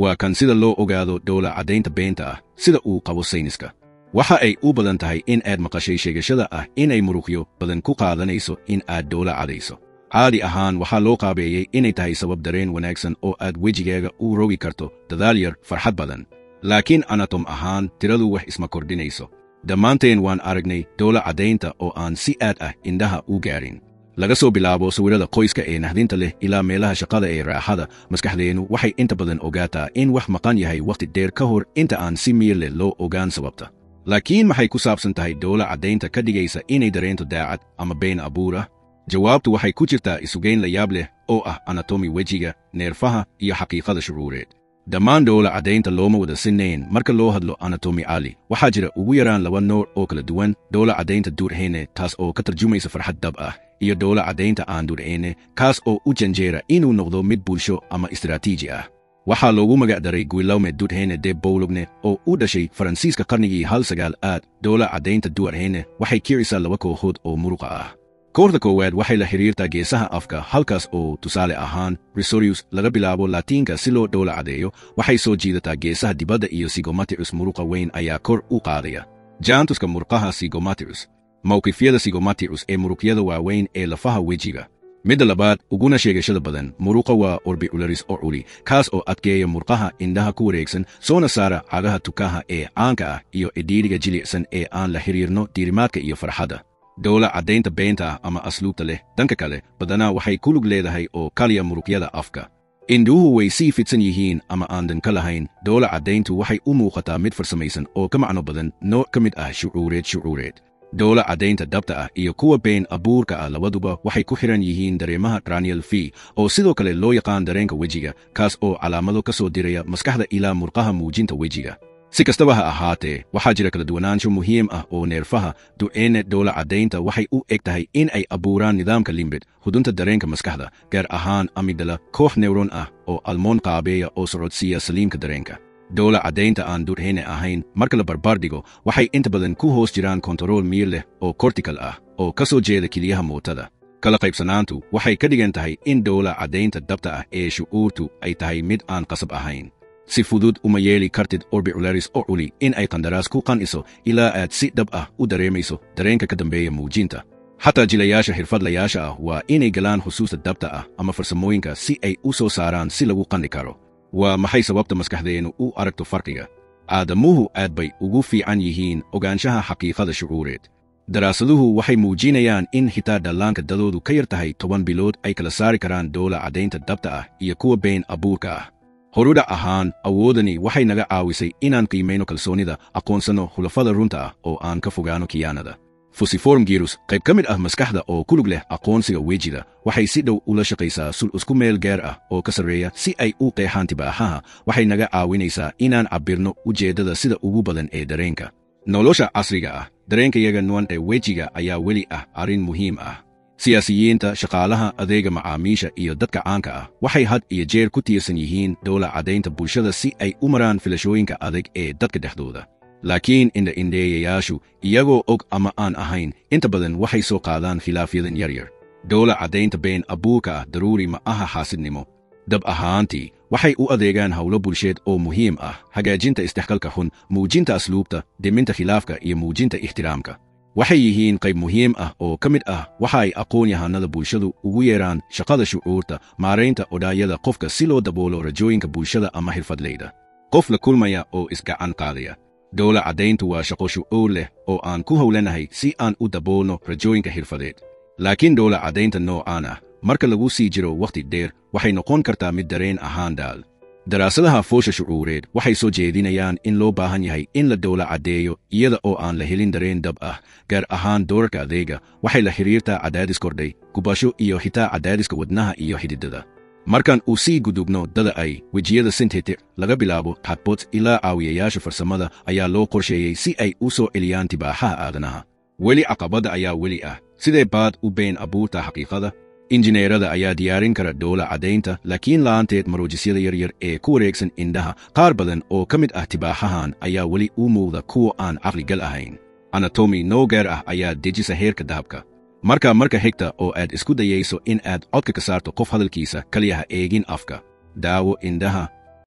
waa kan sida loo ogaado dhoola caddaynta beenta ah sida uu qabo sayniska. Waxa ay u badan tahay in aad maqashay sheegashada ah inay muruqyo badan ku qaadanayso in aad dhoola cadayso. caadi ahaan waxaa loo qaabeeyey inay tahay sabab dareen wanaagsan oo aad wejigaaga u rogi karto dadaal yar farxad badan. Laakiin anatom ahaan tiradu wax isma kordhinayso. Dhammaanteen waan aragnay dhoola caddaynta oo aan si aad ah indhaha u gaarin. Laga soo bilaabo sawirada qoyska ee naxdinta leh ilaa meelaha shaqada ee raaxada, maskaxdeennu waxay inta badan ogaataa in wax maqan yahay waqti dheer ka hor inta aan si miyir leh loo ogaan sababta. Laakiin maxay ku saabsan tahay dhoola caddaynta ka dhigaysa inay dareento daacad ama been abuur ah? Jawaabtu waxay ku jirtaa isugeyn la yaab leh oo ah anatomi wejiga, neerfaha iyo xaqiiqada shucuureed. Dhammaan dhoola caddaynta looma wada sinayn marka loo hadlo anatomi cali. Waxaa jira ugu yaraan 2 nooc oo kala duwan: dhoola caddaynta duurheyne taas oo ka tarjumaysa farxad dab ah, iyo dhoola caddaynta aan duurheyne kaas oo u janjeera inuu noqdo mid bulsho ama istiraatiiji ah. Waxaa loogu magac daray Guillaume Duurheyne de Boulogne oo u dhashay Faransiiska qarnigii 19aad. Dhoola caddaynta duurheyne waxay kicisaa 2 kooxood oo muruqa ah. Kooxda koowaad waxay la xiriirtaa geesaha afka, halkaas oo tusaale ahaan risorius laga bilaabo Latiinka si loo dhoola caddeeyo waxay soo jiidataa geesaha dibadda, iyo zygomatius muruqa weyn ayaa kor u qaadaya jaantuska murqaha zygomatius. Mawqifyada zygomatius ee muruqyada waaweyn ee lafaha wejiga. Midda labaad uguna sheegashada badan muruqa waa orbicularis oculi, kaas oo adkeeya murqaha indhaha ku wareegsan, soona saara cagaha tukaha ee caanka ah iyo cidhiidhiga jilicsan ee aan la xiriirno diirimaadka iyo farxadda. Dhoola caddaynta beenta ah ama asluubta leh dhanka kale badanaa waxay ku lug leedahay oo kaliya muruqyada afka. Indhuhu way sii fidsan yihiin ama aan dan ka lahayn. Dhoola caddayntu waxay u muuqataa mid farsamaysan oo ka macno badan, nooc ka mid ah shucuureed. Dhoola caddaynta dhabta ah iyo kuwa been abuurka ah labaduba waxay ku xiran yihiin dareemaha cranial v oo sidoo kale loo yaqaan dareenka wejiga, kaas oo calaamado ka soo diraya maskaxda ilaa murqaha muujinta wejiga. Si kastaba ha ahaatee, waxaa jira kala duwanaansho muhiim ah oo neerfaha du'eene dhoola caddaynta waxay u eg tahay in ay abuuraan nidaamka limbid, hudunta dareenka maskaxda, gaar ahaan amygdala, koox neuron ah oo almoon qaabeeya oo socodsiiya saliimka dareenka. Dhoola caddaynta aan duurheyne ahayn marka la barbardhigo waxay inta badan ku hoos jiraan kontarool miyir leh oo cortical ah oo ka soo jeeda keliyaha mootada. Kala qaybsanaantu waxay ka dhigan tahay in dhoola caddaynta dhabta ah ee shucuurtu ay tahay mid aan qasab ahayn. Si fudud uma yeeli kartid orbicularis oculi in ay qandaraas ku qaniso ilaa aad si dhab ah u dareemayso dareenka ka dambeeya muujinta. Xataa jilayaasha xirfadlayaasha ah waa inay galaan xusuusta dhabta ah ama farsamooyinka si ay u soo saaraan si lagu qandi karo. Waa maxay sababta maskaxdeennu u aragto farqiga? Aadamuhu aad bay ugu fiican yihiin ogaanshaha xaqiiqada shucuureed. Daraasaduhu waxay muujinayaan in xitaa dhallaanka dadoodu ka yar tahay 10 bilood ay kala saari karaan dhoola caddaynta dhabta ah iyo kuwa been abuurka ah. Horudhac ahaan, awoodani waxay naga caawisay inaan qiimayno kalsoonida, aqoonsano hulafada runta ah oo aan ka fogaano khiyaanada. Fusiform gyrus, qayb ka mid ah maskaxda oo ku lug leh aqoonsiga wejiga, waxay si dhow ula shaqaysaa sul isku meel gaar ah oo ka sarreeya si ay u qeexaan tibaaxaha. Waxay naga caawinaysaa inaan cabbirno ujeeddada sida ugu badan ee dareenka. Nolosha casriga ah, dareenkayaga nuwan ee wejiga ayaa weli ah arrin muhiim ah. Siyaasiyiinta, shaqaalaha, adeega macaamiisha iyo dadka caanka ah waxay had iyo jeer ku tiirsan yihiin dhoola caddaynta bulshada si ay u maraan filashooyinka adag ee dadka dhexdooda. Laakiin indha-indheeyayaashu, iyagoo og ama aan ahayn, inta badan waxay soo qaadaan khilaafyadan yaryar. Dhoola caddaynta been abuurka ah daruuri ma aha xaasidnimo. Dab ahaantii, waxay u adeegaan howlo bulsheed oo muhiim ah: hagaajinta isdhexgalka xun, muujinta asluubta, dhiminta khilaafka iyo muujinta ixtiraamka. Waxay yihiin qayb muhiim ah oo ka mid ah waxa ay aqoon-yahanada bulshadu ugu yeeraan shaqada shucuurta, maaraynta odhaayada qofka si loo daboolo rajooyinka bulshada ama xirfadleyda. Qof la kulmaya oo isgacan qaadaya. Dhoola caddayntu waa shaqo shucuur leh oo aan ku howlanahay si aan u daboolno rajooyinka xirfadeed. Laakiin dhoola caddaynta noocaan ah marka lagu sii jiro waqti dheer waxay noqon kartaa mid dareen ahaan daal. Daraasadaha foosha shucuureed waxay soo jeedinayaan in loo baahan yahay in la dhoola caddeeyo iyada oo aan la helin dareen dab ah, gaar ahaan doorarka adeega. Waxay la xiriirtaa cadaadis kordhay, gubasho iyo xitaa cadaadiska wadnaha iyo xididada. Markaan uu sii gudubno dada ay wejiyada synthetic laga bilaabo chatbots ilaa caawiyayaasha farsamada ayaa loo qorsheeyey si ay u soo celiyaan tibaaxaha aadanaha. Weli caqabada ayaa weli ah: sidee baad u been abuurta xaqiiqada? Injineerada ayaa diyaarin kara dhoola caddaynta, laakiin la'aanteed maroojisyada yaryar ee ku wareegsan indhaha. Qaar badan oo ka mid ah tibaaxahan ayaa weli u muuqda kuwa aan caqligal ahayn. Anatomi noo gaar ah ayaa dejisa heerka dahabka. Marka xigta oo aad isku dayayso in aad codka ka saarto qof hadalkiisa, kaliya ha eegin afka. Daawo indhaha